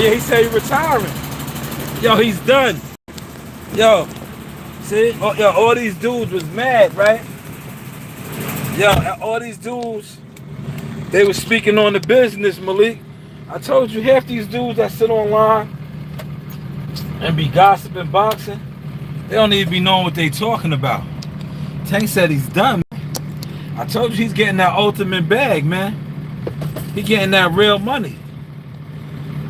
yeah, he said he's retiring. Yo, he's done. Yo, see? Oh, yo, all these dudes was mad, right? Yo, all these dudes, they was speaking on the business, Malik. I told you half these dudes that sit online and be gossiping boxing, they don't even be knowing what they talking about. Tank said he's done. I told you he's getting that ultimate bag, man. He getting that real money.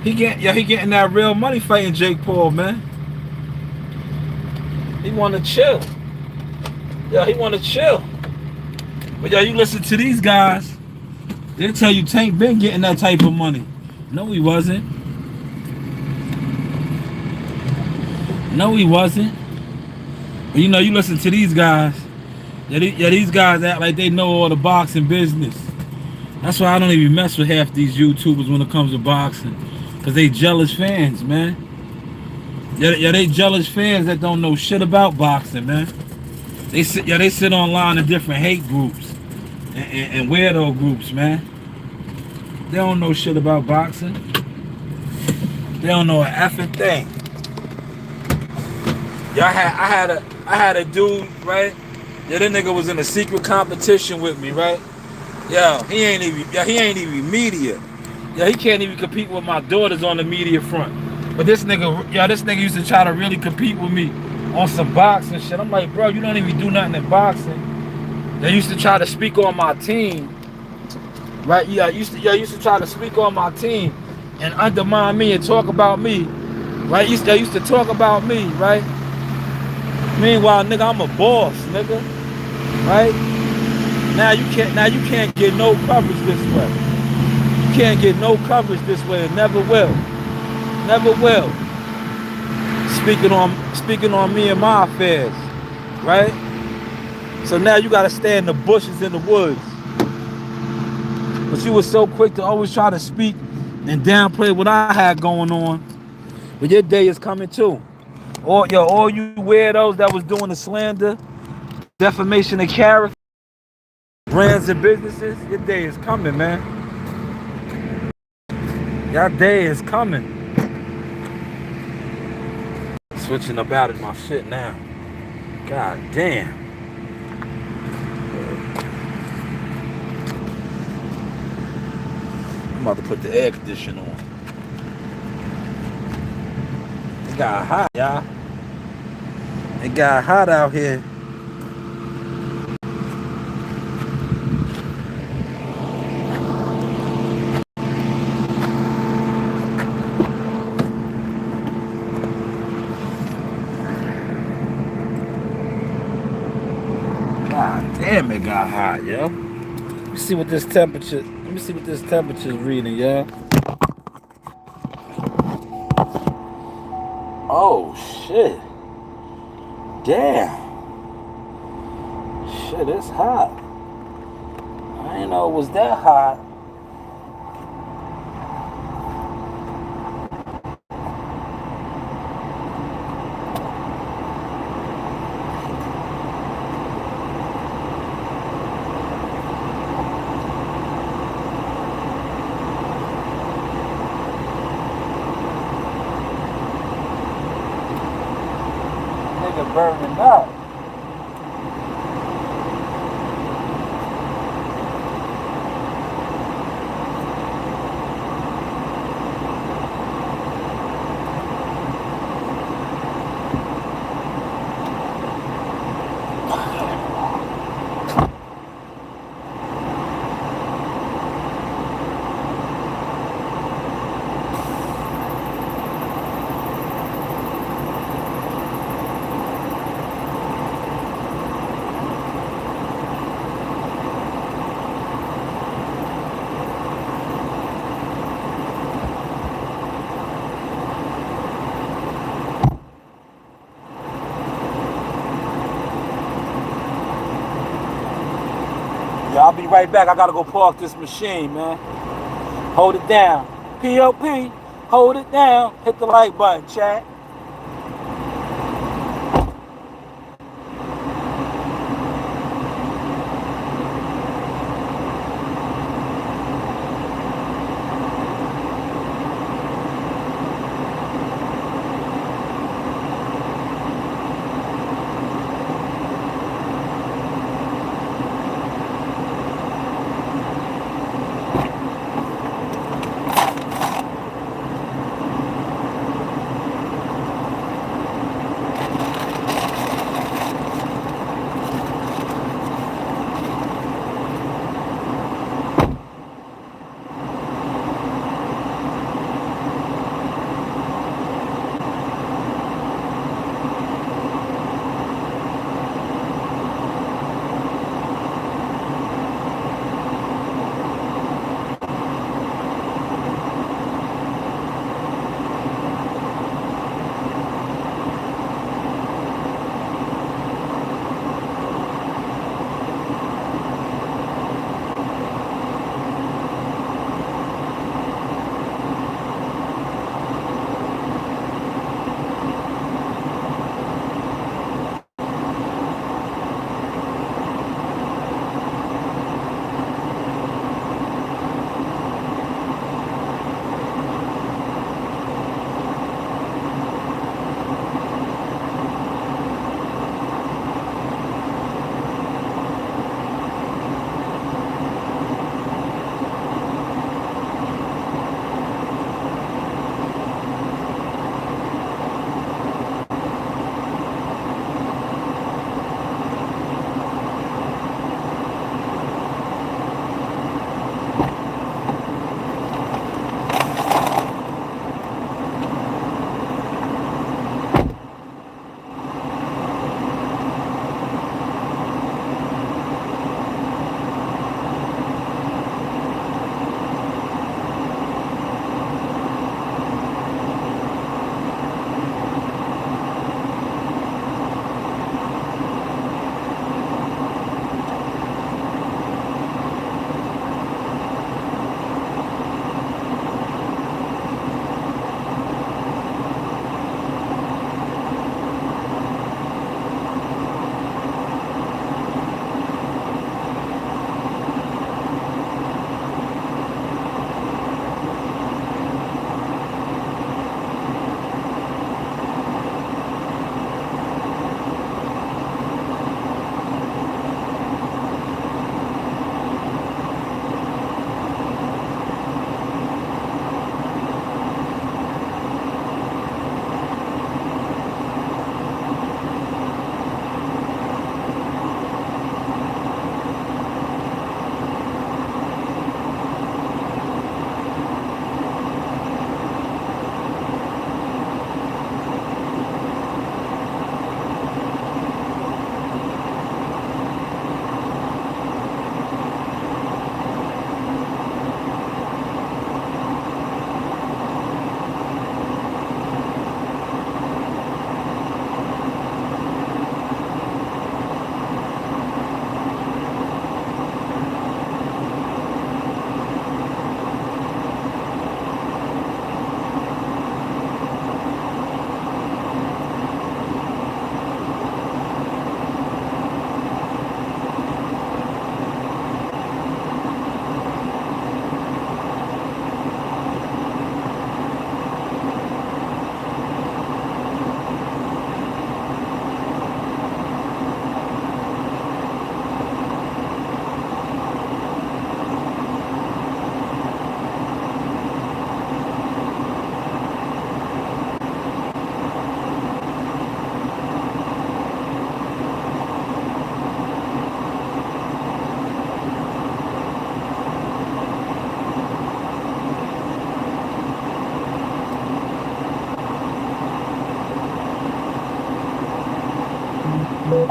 He getting that real money fighting Jake Paul, man. He wanna chill. Yeah, he wanna chill. But yeah, you listen to these guys, they'll tell you Tank been getting that type of money. No, he wasn't. No, he wasn't. But you know, you listen to these guys. Yeah, these guys act like they know all the boxing business. That's why I don't even mess with half these YouTubers when it comes to boxing. Because they jealous fans, man. Yeah, they jealous fans that don't know shit about boxing, man. They sit online in different hate groups and weirdo groups, man. They don't know shit about boxing. They don't know a effing thing. Yeah, I had a dude, right? Yeah, that nigga was in a secret competition with me, right? Yo, he ain't even media. Yeah, he can't even compete with my daughters on the media front. But this nigga used to try to really compete with me on some boxing shit. I'm like, bro, you don't even do nothing in boxing. They used to try to speak on my team, right? Yeah, used to try to speak on my team and undermine me and talk about me, right? They used to talk about me, right? Meanwhile, nigga, I'm a boss, nigga, right? Now you can't get no coverage this way. You can't get no coverage this way. It never will. Never will. Speaking on me and my affairs, right? So now you gotta stay in the bushes in the woods. But you were so quick to always try to speak and downplay what I had going on. But your day is coming too. All you weirdos that was doing the slander, defamation of character, brands and businesses, your day is coming, man. Your day is coming. Switching about in my shit now. God damn. I'm about to put the air conditioner on. It got hot, y'all. It got hot out here. God damn, it got hot, yo. Let me see what this temperature is reading, yo. Oh shit. Damn. Shit, it's hot. I didn't know it was that hot. Nigga burning up. Yeah, I'll be right back. I gotta go park this machine, man. Hold it down. P.O.P. Hold it down. Hit the like button, chat. Alright,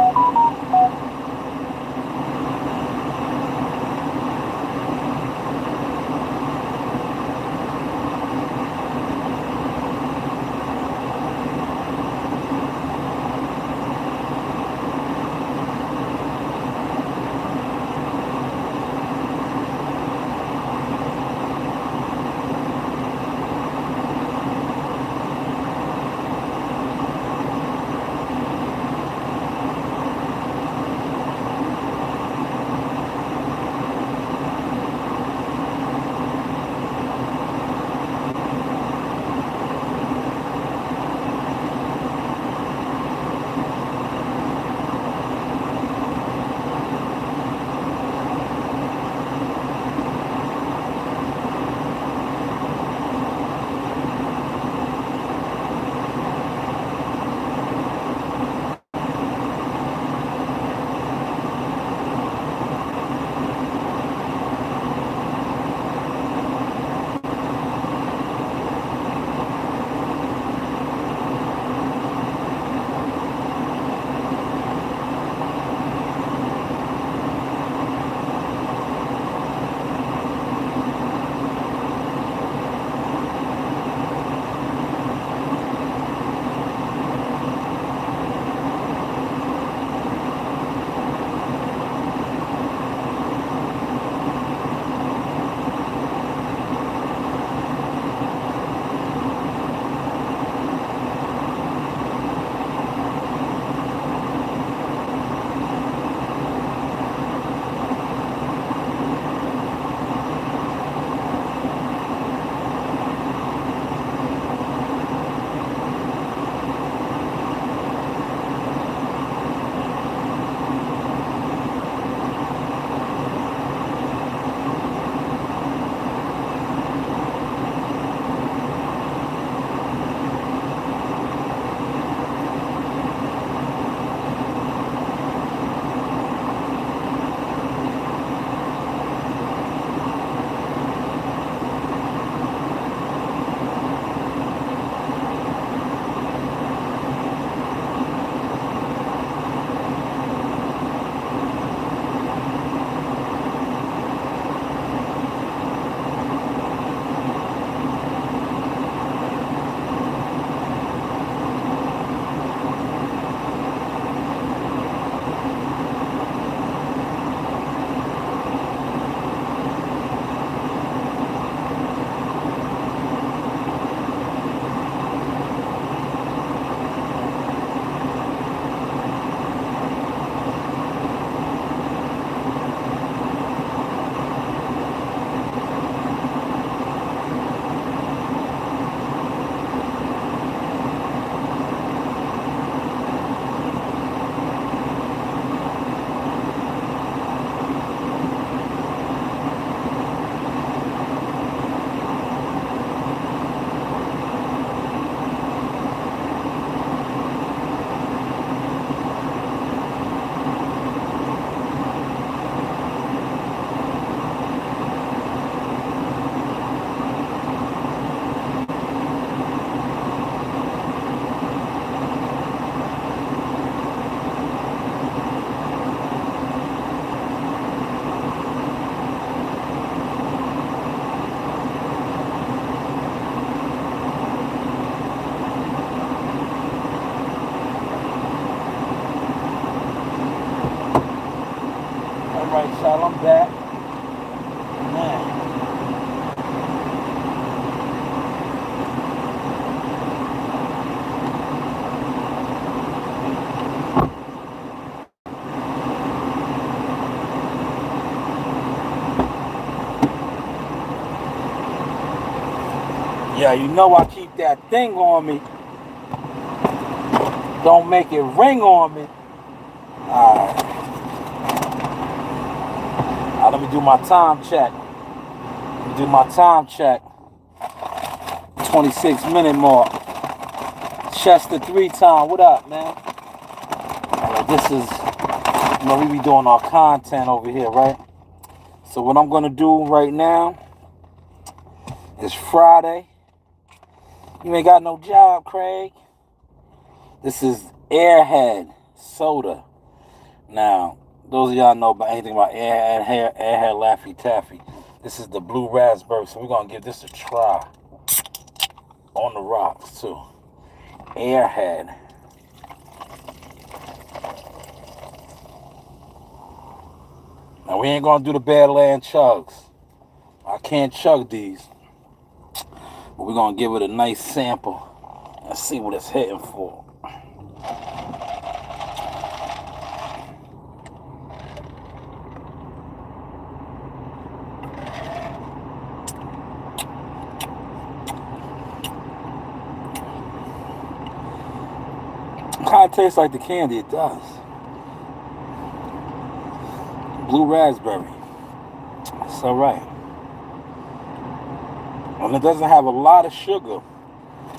y'all, I'm back. Man. Yeah, you know I keep that thing on me. Don't make it ring on me. Alright. Let me do my time check. 26-minute mark. Chester 3-time. What up, man? Alright, this is, we be doing our content over here, right? So what I'm going to do right now is Friday. You ain't got no job, Craig. This is Airhead soda. Now, those of y'all know about anything about Airhead Laffy Taffy. This is the blue raspberry, so we're gonna give this a try. On the rocks too. Airhead. Now we ain't gonna do the Badland chugs. I can't chug these. But we're gonna give it a nice sample and see what it's hitting for. Kind of tastes like the candy, it does. Blue raspberry. It's alright. And it doesn't have a lot of sugar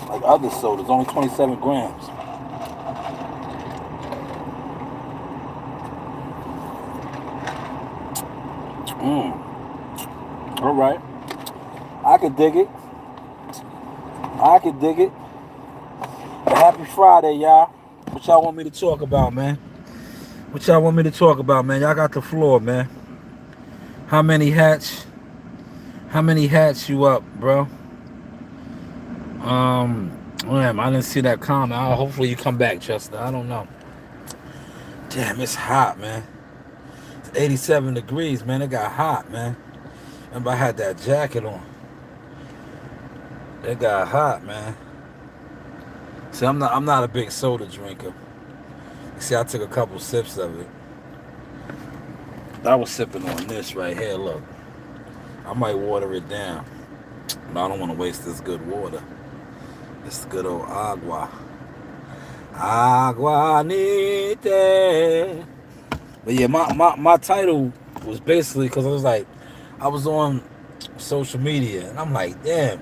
like other sodas, only 27 grams. Alright. I could dig it. But happy Friday, y'all. What y'all want me to talk about, man? Y'all got the floor, man. How many hats you up, bro? Damn, I didn't see that comment. Hopefully you come back, Chester. I don't know. Damn, it's hot, man. It's 87 degrees, man. It got hot, man. Remember I had that jacket on. It got hot, man. See, I'm not a big soda drinker. See, I took a couple sips of it. I was sipping on this right here, look. I might water it down. No, I don't want to waste this good water. This good old agua. Aguanite. But yeah, my title was basically because I was on social media and I'm like, damn,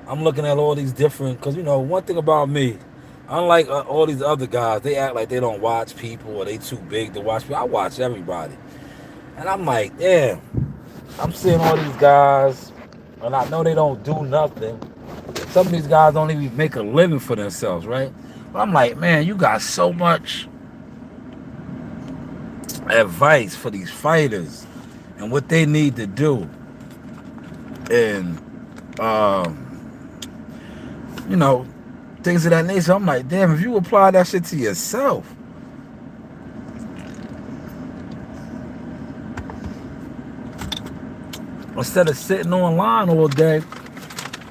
I'm looking at all these different, because one thing about me, unlike all these other guys, they act like they don't watch people or they too big to watch people. I watch everybody. And I'm like, damn, I'm seeing all these guys and I know they don't do nothing. Some of these guys don't even make a living for themselves, right? But I'm like, man, you got so much advice for these fighters and what they need to do. And, things of that nature. I'm like, damn, if you apply that shit to yourself. Instead of sitting online all day,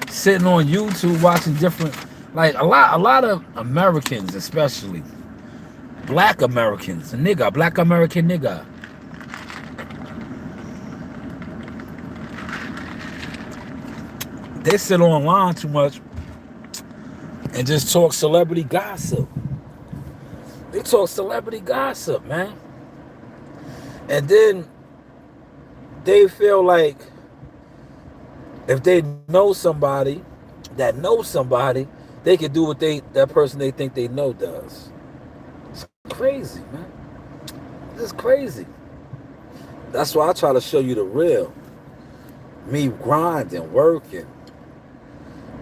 sitting on YouTube watching different, like a lot of Americans, especially black Americans, black American nigga. They sit online too much and just talk celebrity gossip. They talk celebrity gossip, man. And then they feel like if they know somebody that knows somebody, they can do what that person they think they know does. It's crazy, man. It's crazy. That's why I try to show you the real. Me grinding, working,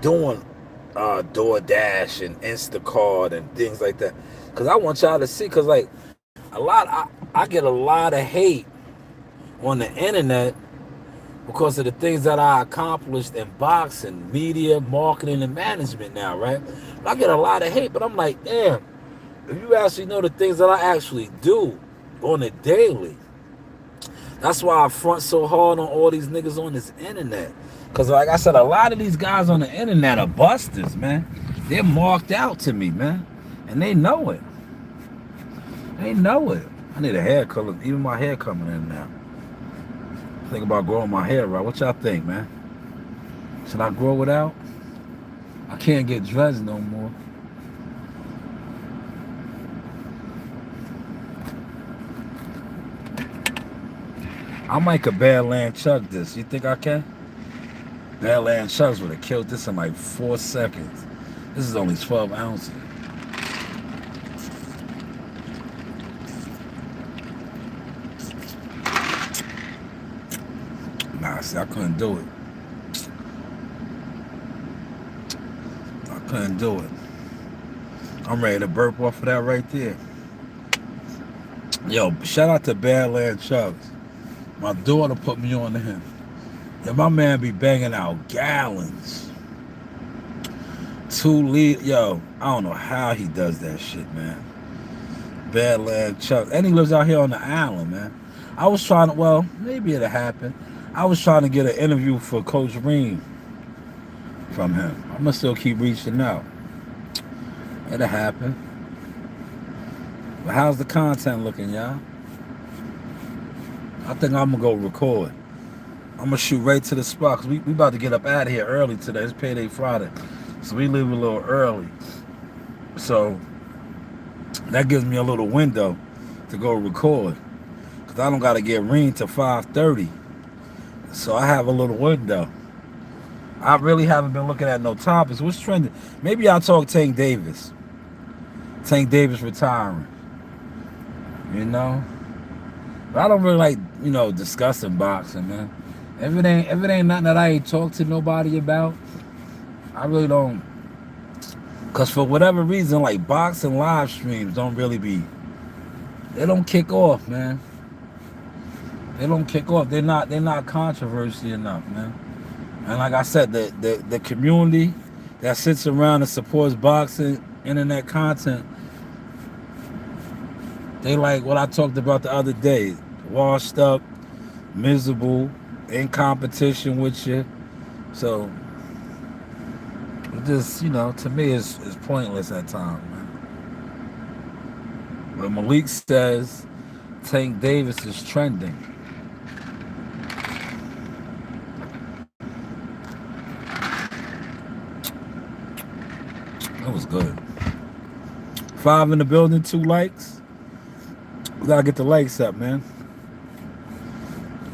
doing DoorDash and Instacart and things like that. Because I want y'all to see, because like I get a lot of hate on the internet because of the things that I accomplished in boxing, media, marketing, and management now, right? I get a lot of hate, but I'm like, damn, if you actually know the things that I actually do on a daily, that's why I front so hard on all these niggas on this internet. Because like I said, a lot of these guys on the internet are busters, man. They're marked out to me, man. And they know it. They know it. I need a hair color. Even my hair coming in now. Think about growing my hair right. What y'all think, man? Should I grow it out? I can't get dreads no more. I might could Badland chug this. You think I can? Badland chugs would have killed this in like 4 seconds. This is only 12 ounces. Nah, see, I couldn't do it. I couldn't do it. I'm ready to burp off of that right there. Yo, shout out to Badland Chubbs. My daughter put me on to him. Yeah, my man be banging out gallons. 2 liter. Yo, I don't know how he does that shit, man. Badland Chubbs. And he lives out here on the island, man. I was trying to, well, maybe it'll happen. I was trying to get an interview for Coach Ream from him. I'm going to still keep reaching out. It'll happen. But how's the content looking, y'all? I think I'm going to go record. I'm going to shoot right to the spot because we about to get up out of here early today. It's payday Friday. So we leave a little early. So that gives me a little window to go record. Because I don't got to get Ream to 5:30. So I have a little window. I really haven't been looking at no topics. What's trending? Maybe I'll talk Tank Davis. Tank Davis retiring. You know? But I don't really like, discussing boxing, man. If it ain't nothing that I ain't talked to nobody about, I really don't. Cause for whatever reason, like boxing live streams don't really they don't kick off, man. They don't kick off. They're not controversy enough, man. And like I said, the community that sits around and supports boxing, internet content, they like what I talked about the other day. Washed up, miserable, in competition with you. So it just, to me it's pointless at times, man. But Malik says Tank Davis is trending. That was good. 5 in the building, 2 likes. We gotta get the likes up, man.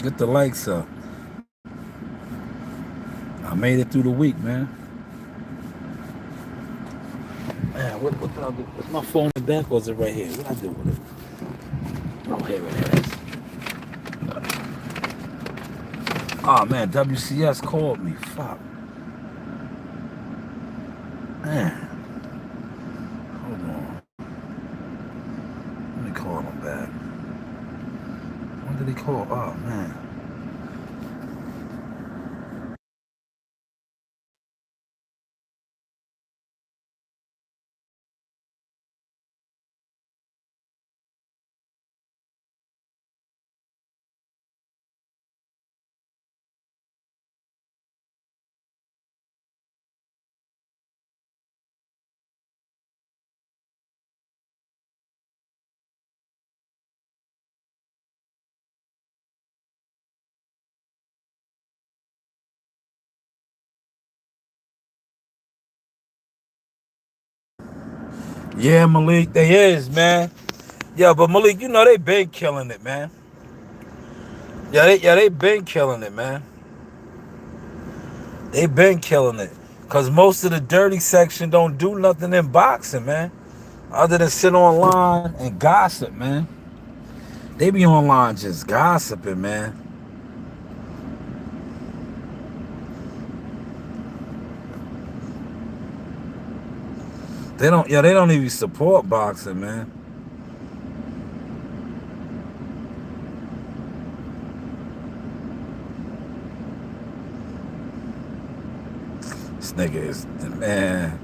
Get the likes up. I made it through the week, man. Man, what did I do? Was my phone in the back or is it right here? What did I do with it? Oh, here it is. Oh, man, WCS called me. Fuck. Man. Hold on. Let me call him back. When did he call? Oh, man. Yeah, Malik, they is, man. Yeah, but Malik, they been killing it, man. They been killing it, man. They been killing it. Cause most of the dirty section don't do nothing in boxing, man. Other than sit online and gossip, man. They be online just gossiping, man. They don't even support boxing, man. This nigga is, man.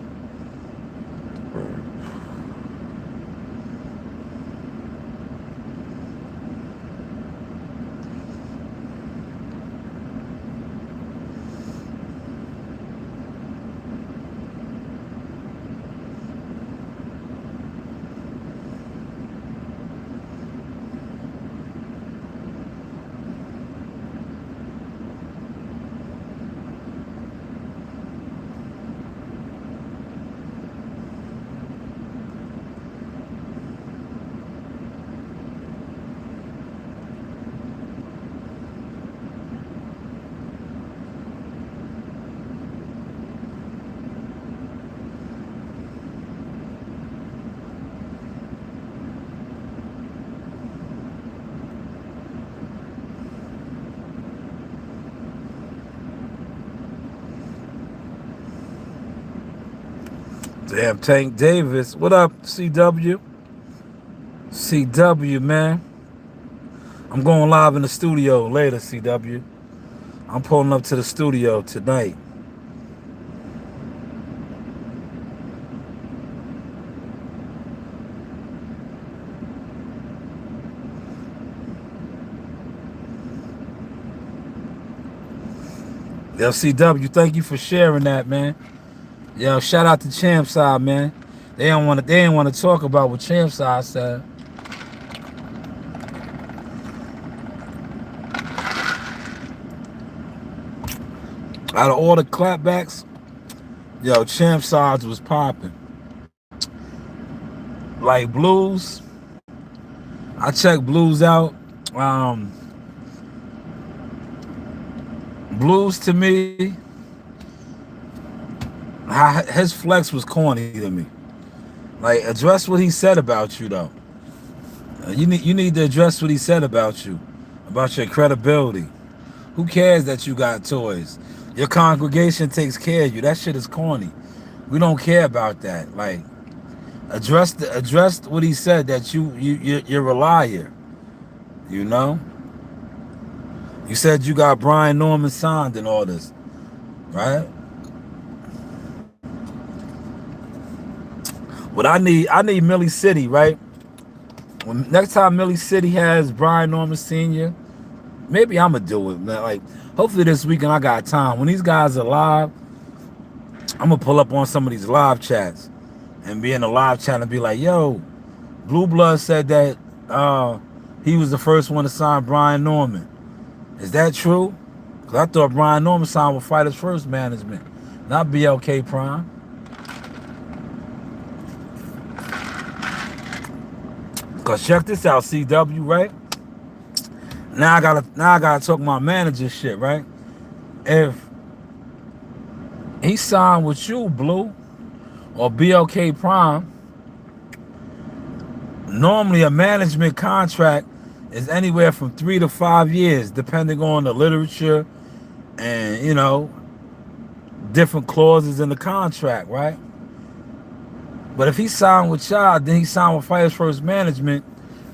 Damn, Tank Davis. What up, CW? CW, man. I'm going live in the studio later, CW. I'm pulling up to the studio tonight. LCW, thank you for sharing that, man. Yo, shout out to Champ Side, man. They didn't want to talk about what Champ Side said. Out of all the clapbacks, yo, Champ Sides was popping. Like Blues, I checked Blues out. Blues to me, his flex was corny to me. Like, address what he said about you, though. You need to address what he said about you, about your credibility. Who cares that you got toys? Your congregation takes care of you. That shit is corny. We don't care about that. Like, address what he said, that you're a liar. You know? You said you got Brian Norman signed and all this, right? What I need Millie City, right? When next time Millie City has Brian Norman Sr., maybe I'm gonna do it, man. Like, hopefully this weekend I got time. When these guys are live, I'm gonna pull up on some of these live chats and be in a live chat and be like, yo, Blue Blood said that he was the first one to sign Brian Norman. Is that true? Because I thought Brian Norman signed with Fighters First Management, not BLK Prime. Because check this out, CW, right? Now I gotta talk my manager shit, right? If he signed with you, Blue, or BLK Prime, normally a management contract is anywhere from 3 to 5 years, depending on the literature and, you know, different clauses in the contract, right? But if he signed with y'all, then he signed with Fighters First Management,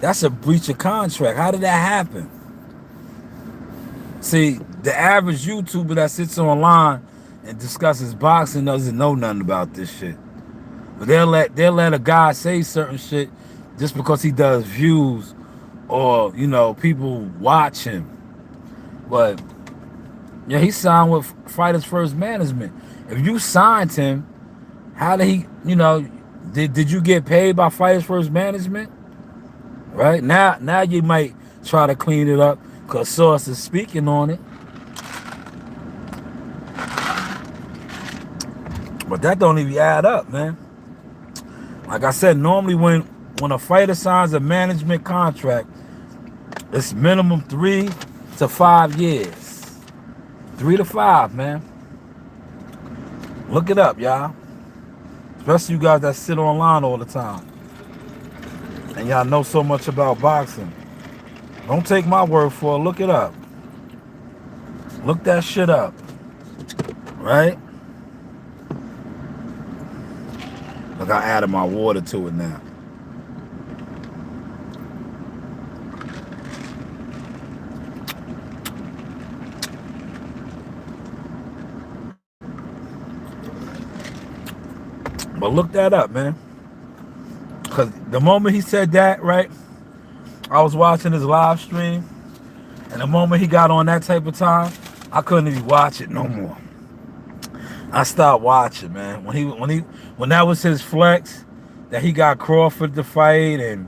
that's a breach of contract. How did that happen? See, the average YouTuber that sits online and discusses boxing doesn't know nothing about this shit. But they'll let a guy say certain shit just because he does views or, you know, people watch him. But yeah, he signed with Fighters First Management. If you signed him, how did he, you know, did you get paid by Fighters First Management? Right? Now you might try to clean it up because Sauce is speaking on it. But that don't even add up, man. Like I said, normally when a fighter signs a management contract, it's minimum 3 to 5 years. 3 to 5, man. Look it up, y'all. Especially you guys that sit online all the time. And y'all know so much about boxing. Don't take my word for it. Look it up. Look that shit up. Right? Look, I added my water to it now. But look that up, man. Because the moment he said that, right, I was watching his live stream, and the moment he got on that type of time, I couldn't even watch it no more. I stopped watching, man. When that was his flex, that he got Crawford to fight and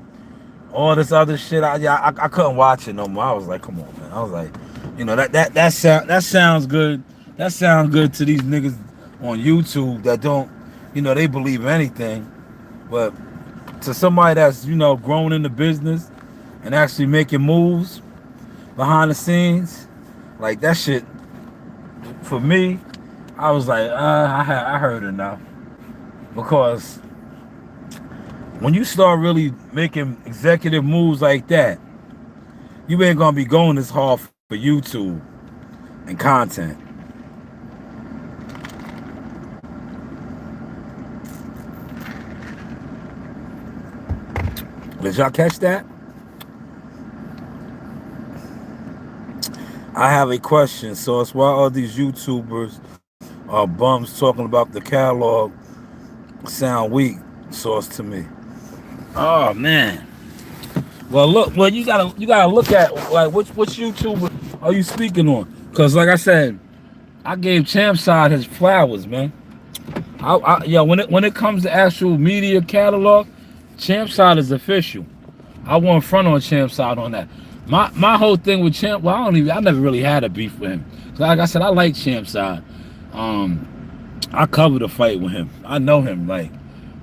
all this other shit, I couldn't watch it no more. I was like, come on, man. I was like, you know, that sounds good. That sounds good to these niggas on YouTube that don't, you know, they believe anything. But to somebody that's, you know, grown in the business and actually making moves behind the scenes, like that shit, for me, I was like, I heard enough. Because when you start really making executive moves like that, you ain't gonna be going this hard for YouTube and content. Did y'all catch that? I have a question. So it's why all these YouTubers are bums talking about the catalog sound weak? Source to me. Oh man. Well, look. Well, you gotta look at like which YouTuber are you speaking on? Cause like I said, I gave Champside his flowers, man. Yeah, when it comes to actual media catalog, Champside is official. I won't front on Champside on that. My whole thing with Champ, well, I never really had a beef with him. Like I said, I like Champside. I covered a fight with him. I know him, like,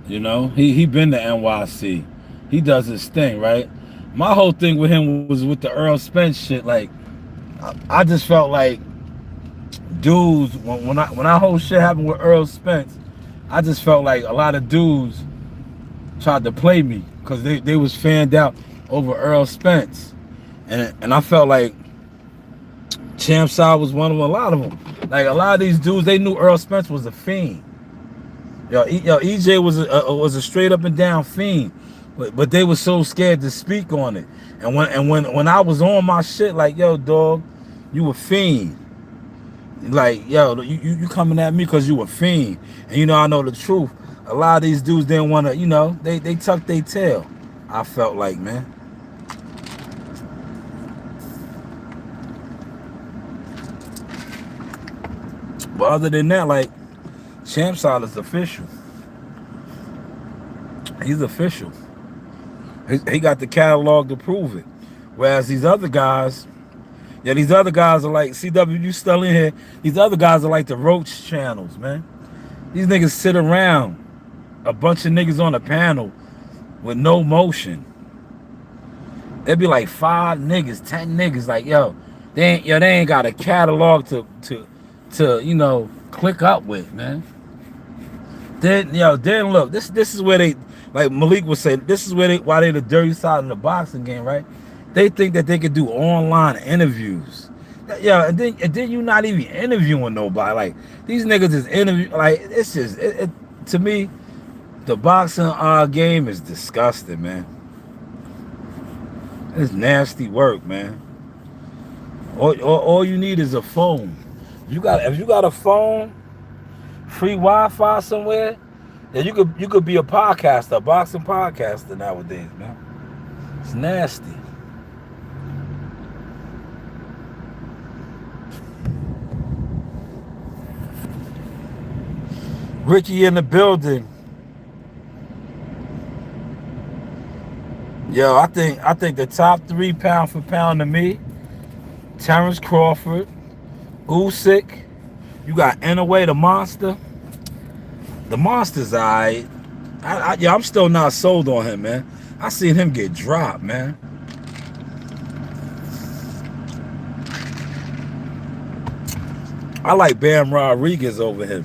he been to NYC. He does his thing, right? My whole thing with him was with the Earl Spence shit. Like, I just felt like dudes when that whole shit happened with Earl Spence, I just felt like a lot of dudes tried to play me because they was fanned out over Earl Spence, and I felt like Champside was one of them. A lot of them, like a lot of these dudes, they knew Earl Spence was a fiend. EJ was a straight up and down fiend, but they were so scared to speak on it. And when I was on my shit, like, yo, dog, you a fiend. Like, yo, you coming at me because you a fiend. And I know the truth. A lot of these dudes didn't want to, they tucked their tail. I felt like, man. But other than that, like, Champside is official. He's official. He got the catalog to prove it. Whereas these other guys are like, CW, you still in here. These other guys are like the Roach channels, man. These niggas sit around, a bunch of niggas on a panel with no motion. It'd be like 5 niggas, 10 niggas, like, they ain't got a catalog to click up with, man. Then look, this is where they, like Malik would say, this is why they the dirty side of the boxing game, right? They think that they could do online interviews. And then you not even interviewing nobody. Like, these niggas is interview. Like, it's just to me, the boxing game is disgusting, man. It's nasty work, man. All you need is a phone. If you got a phone, free Wi-Fi somewhere, then you could be a podcaster, a boxing podcaster nowadays, man. It's nasty. Ricky in the building. Yo, I think the top 3 pound for pound to me, Terrence Crawford, Usyk. You got Inoue, the monster. The monster's alright. I'm still not sold on him, man. I seen him get dropped, man. I like Bam Rodriguez over him.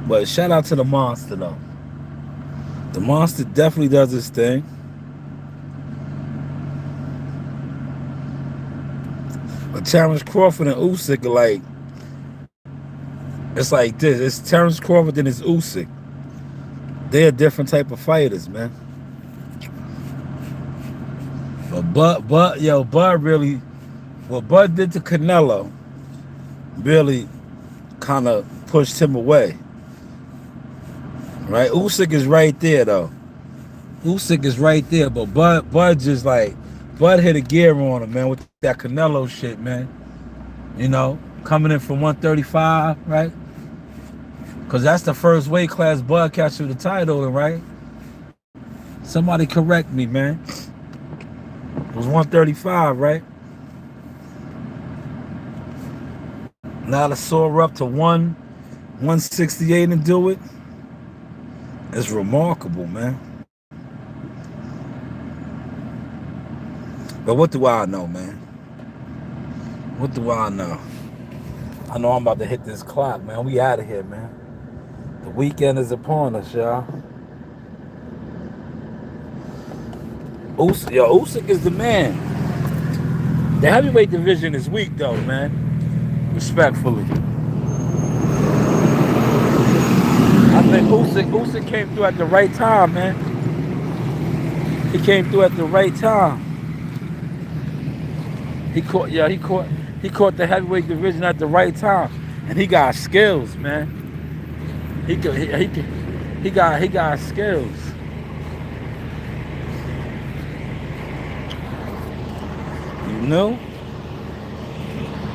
But shout out to the monster, though. The monster definitely does his thing. But Terrence Crawford and Usyk are like, it's like this. It's Terrence Crawford and it's Usyk. They're different type of fighters, man. But Bud really, what Bud did to Canelo really kind of pushed him away. Right? Usyk is right there, though. Usyk is right there, but Bud just like, Bud hit a gear on him, man, with that Canelo shit, man. Coming in from 135, right? Because that's the first weight class Bud catch the title in, right? Somebody correct me, man. It was 135, right? Now to soar up to 168 and do it. It's remarkable, man. But what do I know, man? What do I know? I know I'm about to hit this clock, man. We out of here, man. The weekend is upon us, y'all. Usyk is the man. The heavyweight division is weak, though, man. Respectfully. I think Usyk came through at the right time, man. He came through at the right time. He caught the heavyweight division at the right time, and he got skills, man. He got skills. You know?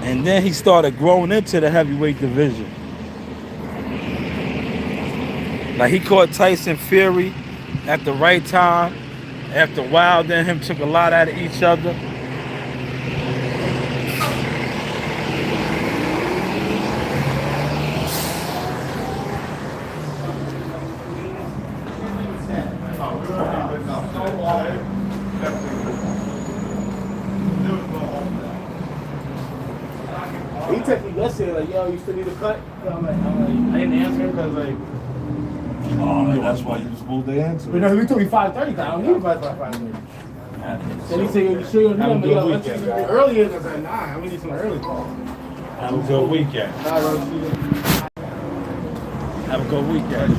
And then he started growing into the heavyweight division. Like he caught Tyson Fury at the right time. After Wilder and him took a lot out of each other. He texted me yesterday like, yo, you still need a cut? I'm like, I didn't answer because like. Oh, that's why you supposed to answer. But no, he told me 5:30. I don't need 5:30. And he said, you sure you don't need him? Let's do it earlier. I said, nah, I'm gonna need some early. Have a good weekend. Have a good weekend.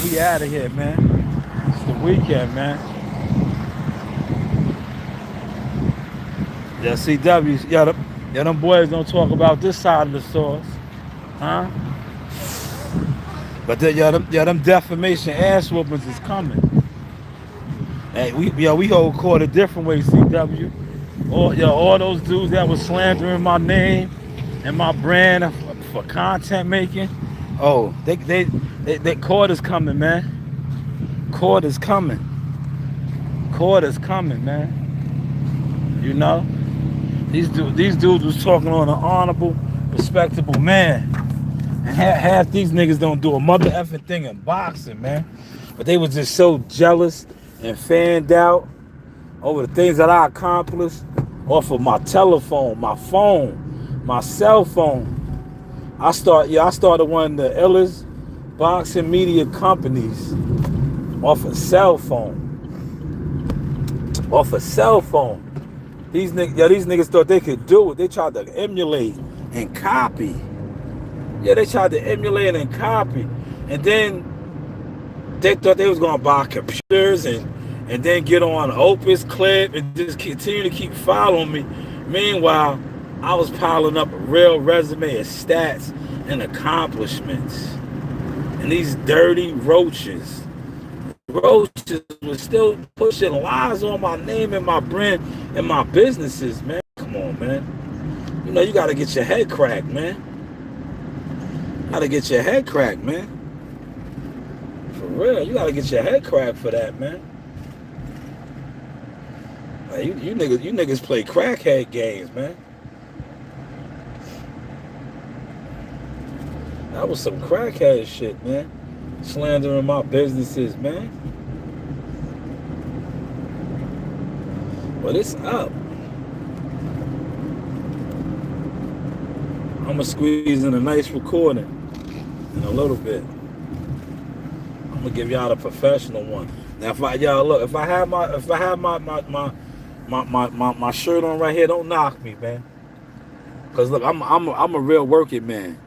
We out of here, man. It's the weekend, man. Yeah, CW, them boys don't talk about this side of the sauce, huh? But them defamation ass whoopings is coming. Hey, we hold court a different way, CW. All those dudes that was slandering my name and my brand for content making. Oh, they court is coming, man. Court is coming. Court is coming, man. You know, these dudes was talking on an honorable, respectable man. And half these niggas don't do a mother effing thing in boxing, man. But they was just so jealous and fanned out over the things that I accomplished off of my telephone, my phone, my cell phone. I started one of the illest boxing media companies off a cell phone. Off a cell phone. These niggas thought they could do it. They tried to emulate and copy. Yeah, they tried to emulate and copy. And then they thought they was gonna buy computers and then get on Opus Clip and just continue to keep following me. Meanwhile, I was piling up a real resume of stats and accomplishments. And these dirty roaches was still pushing lies on my name and my brand and my businesses, man. Come on, man. You know, you gotta get your head cracked, man. You gotta get your head cracked, man. For real, you gotta get your head cracked for that, man. Like, you niggas play crackhead games, man. That was some crackhead shit, man. Slandering my businesses, man. But it's up. I'm gonna squeeze in a nice recording in a little bit. I'm gonna give y'all a professional one. Now, if I have my shirt on right here, don't knock me, man. Cause look, I'm a real working man.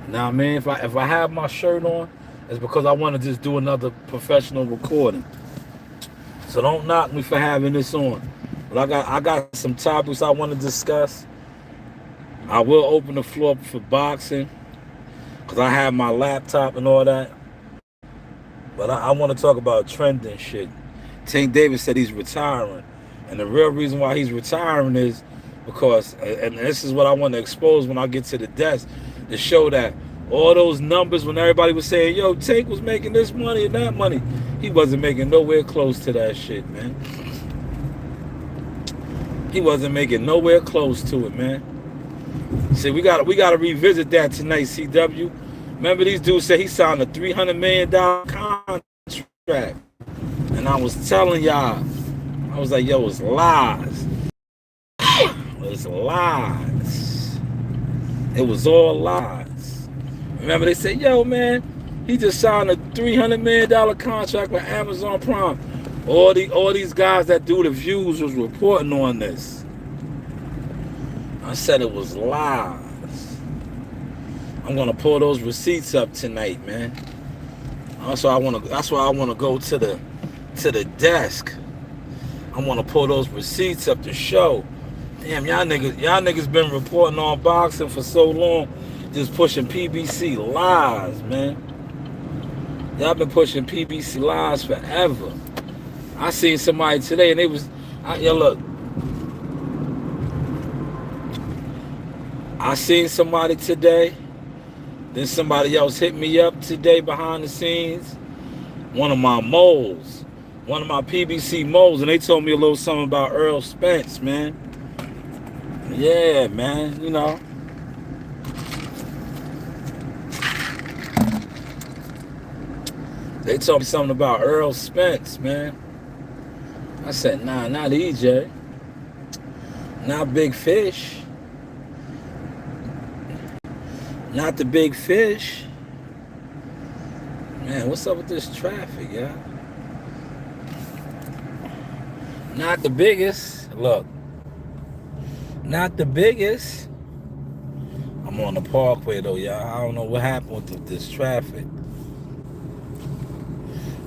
Now, I mean, if I have my shirt on, it's because I want to just do another professional recording. So don't knock me for having this on. But I got some topics I want to discuss. I will open the floor up for boxing because I have my laptop and all that. But I want to talk about trending shit. Tank Davis said he's retiring. And the real reason why he's retiring is because, and this is what I want to expose when I get to the desk, to show that all those numbers when everybody was saying, yo, Tank was making this money and that money, he wasn't making nowhere close to that shit, man. He wasn't making nowhere close to it, man. See, we gotta revisit that tonight, CW. Remember these dudes said he signed a $300 million contract. And I was telling y'all, I was like, yo, it's lies. It's lies. It was all lies. Remember they said, yo, man, he just signed a $300 million contract with Amazon Prime. All these guys that do the views was reporting on this. I said it was lies. I'm gonna pull those receipts up tonight, man. That's why I wanna go to the desk. I wanna pull those receipts up to show. Damn, y'all niggas been reporting on boxing for so long, just pushing PBC lies, man. Y'all been pushing PBC lies forever. I seen somebody today and they was, look. I seen somebody today, then somebody else hit me up today behind the scenes. One of my moles, one of my PBC moles, and they told me a little something about Earl Spence, man. Yeah, man, you know. They told me something about Earl Spence, man. I said, nah, not EJ. Not Big Fish. Not the Big Fish. Man, what's up with this traffic, yeah? Not the biggest. Look. Not the biggest. I'm on the parkway, though, y'all. I don't know what happened with this traffic.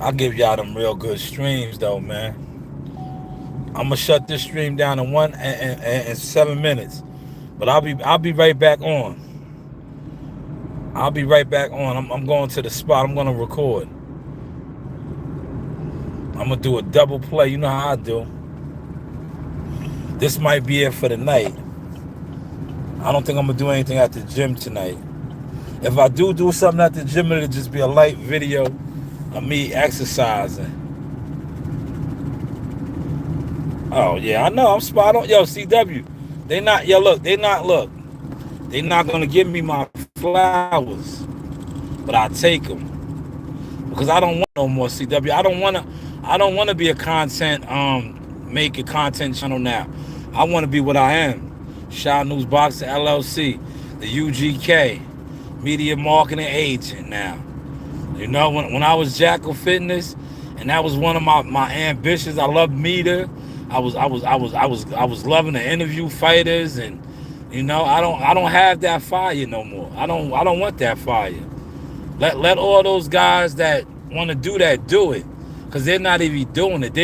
I'll give y'all them real good streams, though, man. I'm gonna shut this stream down in 7 minutes, but I'll be right back on. I'll be right back on. I'm going to the spot. I'm gonna record. I'm gonna do a double play. You know how I do. This might be it for the night. I don't think I'm gonna do anything at the gym tonight. If I do something at the gym, it'll just be a light video of me exercising. Oh yeah, I know, I'm spot on. Yo, CW, they not gonna give me my flowers, but I take them because I don't want no more CW. I don't wanna be a content make a content channel now. I wanna be what I am. Shot News Boxing LLC, the UGK, media marketing agent now. You know, when I was Jackal Fitness, and that was one of my ambitions. I loved media. I was loving to interview fighters, and you know, I don't have that fire no more. I don't want that fire. Let all those guys that want to do that do it, because they're not even doing it.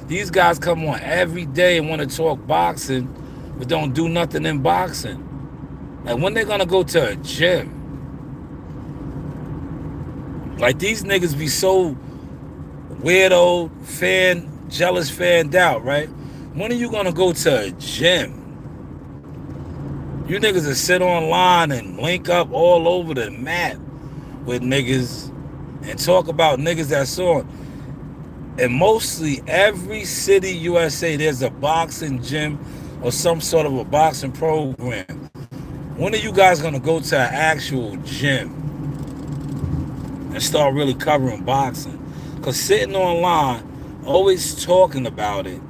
These guys come on every day and want to talk boxing, but don't do nothing in boxing. Like, when they're gonna go to a gym? Like, these niggas be so weirdo, jealous, fanned out, right? When are you gonna go to a gym? You niggas will sit online and link up all over the map with niggas and talk about niggas that's on. And mostly every city USA, there's a boxing gym or some sort of a boxing program. When are you guys gonna go to an actual gym and start really covering boxing? Because sitting online, always talking about it,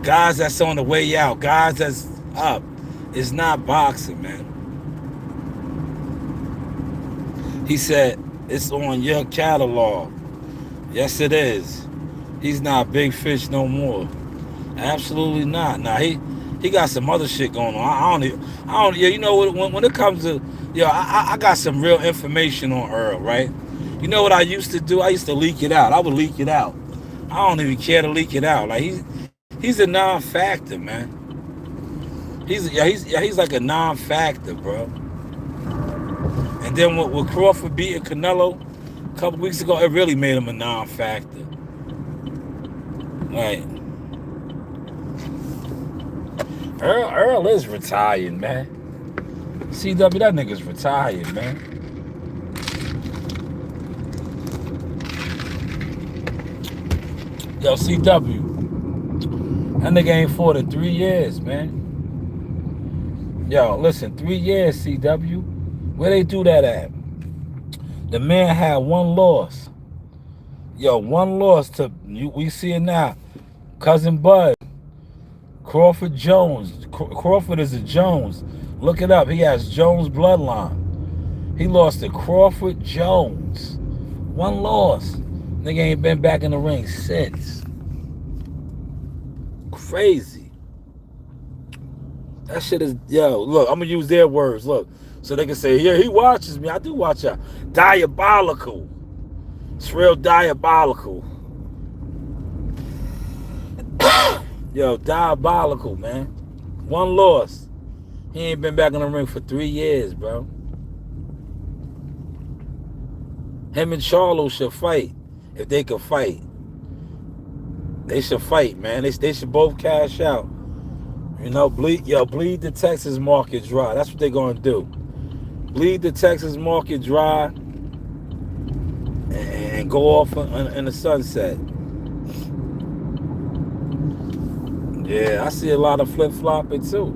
guys that's on the way out, guys that's up, it's not boxing, man. He said, it's on your catalog. Yes, it is. He's not Big Fish no more. Absolutely not. Now, he got some other shit going on. I don't, yeah, you know, when it comes to, I got some real information on Earl, right? You know what I used to do? I used to leak it out. I would leak it out. I don't even care to leak it out. Like, he's a non-factor, man. He's like a non-factor, bro. And then with Crawford beating Canelo a couple weeks ago, it really made him a non-factor. Like, Earl is retired, man. CW, that nigga's retired, man. Yo, CW, that nigga ain't fought in 3 years, man. Yo, listen, 3 years, CW. Where they do that at? The man had one loss. Yo, one loss to, we see it now. Cousin Bud. Crawford Jones. Crawford is a Jones. Look it up. He has Jones bloodline. He lost to Crawford Jones. One loss. Nigga ain't been back in the ring since. Crazy. That shit is, yo, look, I'm gonna use their words. Look, So they can say, yeah, he watches me. I do watch y'all. Diabolical. It's real diabolical. Yo, diabolical, man. One loss. He ain't been back in the ring for 3 years, bro. Him and Charlo should fight. If they could fight. They should fight, man. They should both cash out. You know, bleed the Texas market dry. That's what they're going to do. Bleed the Texas market dry and go off in the sunset. Yeah, I see a lot of flip-flopping too.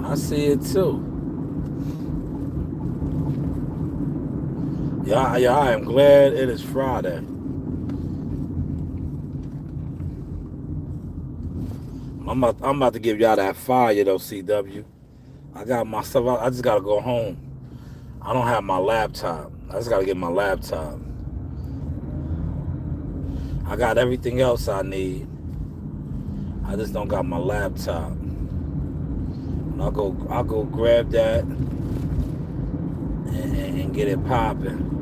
I see it too. Yeah, I am glad it is Friday. I'm about to give y'all that fire though, CW. I got my stuff. I just gotta go home. I don't have my laptop. I just gotta get my laptop. I got everything else I need. I just don't got my laptop. I'll go grab that and get it popping.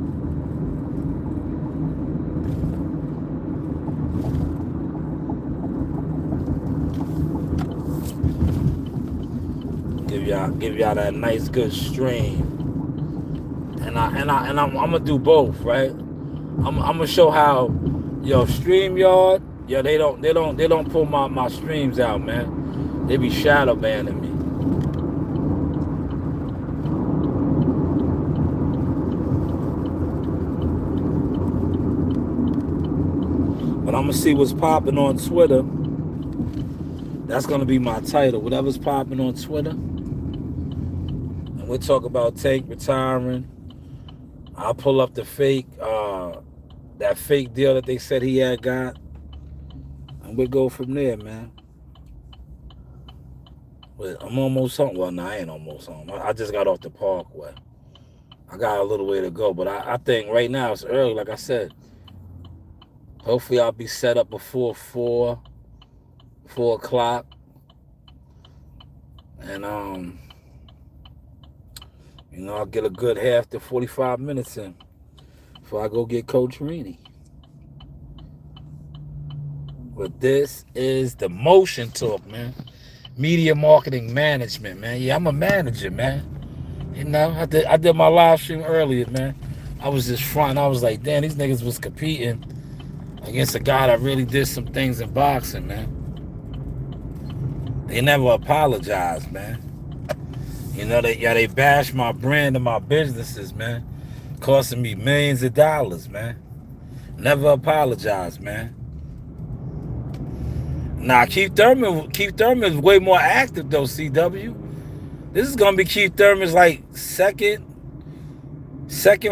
Give y'all that nice good stream. And I'm gonna do both, right? I'm gonna show how StreamYard, they don't pull my streams out, man. They be shadow banning me. But I'm gonna see what's popping on Twitter. That's gonna be my title. Whatever's popping on Twitter. And we'll talk about Tank retiring. I'll pull up the fake, that fake deal that they said he had got. And we'll go from there, man. But I'm almost home. Well, no, I ain't almost home. I just got off the Parkway. I got a little way to go. But I think right now it's early, like I said. Hopefully I'll be set up before 4 o'clock. And, I'll get a good half to 45 minutes in before I go get Coach Reedy. But this is the Motion Talk, man. Media marketing management, man. Yeah, I'm a manager, man. I did my live stream earlier, man. I was just fronting. I was like, damn, these niggas was competing against a guy that really did some things in boxing, man. They never apologized, man. They bash my brand and my businesses, man. Costing me millions of dollars, man. Never apologize, man. Nah, Keith Thurman is way more active though, CW. This is gonna be Keith Thurman's like second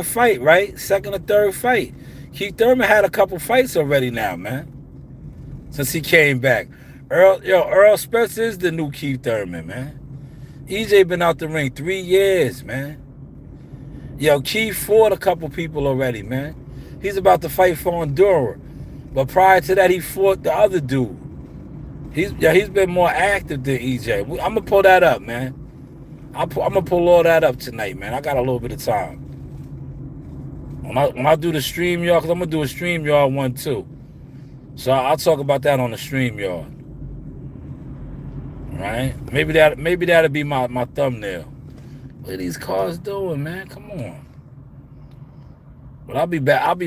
fight, right? Second or third fight. Keith Thurman had a couple fights already now, man. Since he came back. Earl Spence is the new Keith Thurman, man. EJ been out the ring 3 years, man. Keith fought a couple people already, man. He's about to fight for Honduras. But prior to that, he fought the other dude. He's been more active than EJ. I'm going to pull that up, man. I'm going to pull all that up tonight, man. I got a little bit of time. When I do the StreamYard, because I'm going to do a StreamYard one too. So I'll talk about that on the StreamYard. Right? Maybe that'll be my thumbnail. What are these cars doing, man? Come on. But I'll be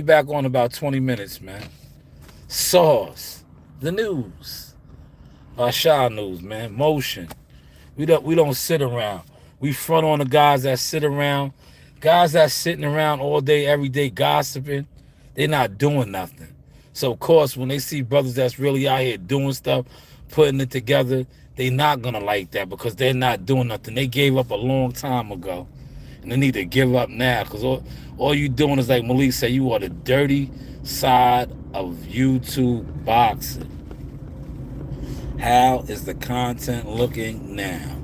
back on about 20 minutes, man. Sauce. The news. Shaw News, man. Motion. We don't sit around. We front on the guys that sit around. Guys that's sitting around all day, every day gossiping. They're not doing nothing. So of course, when they see brothers that's really out here doing stuff, putting it together, they not gonna like that because they're not doing nothing. They gave up a long time ago, and they need to give up now because all you doing is, like Malik said, you are the dirty side of YouTube boxing. How is the content looking now?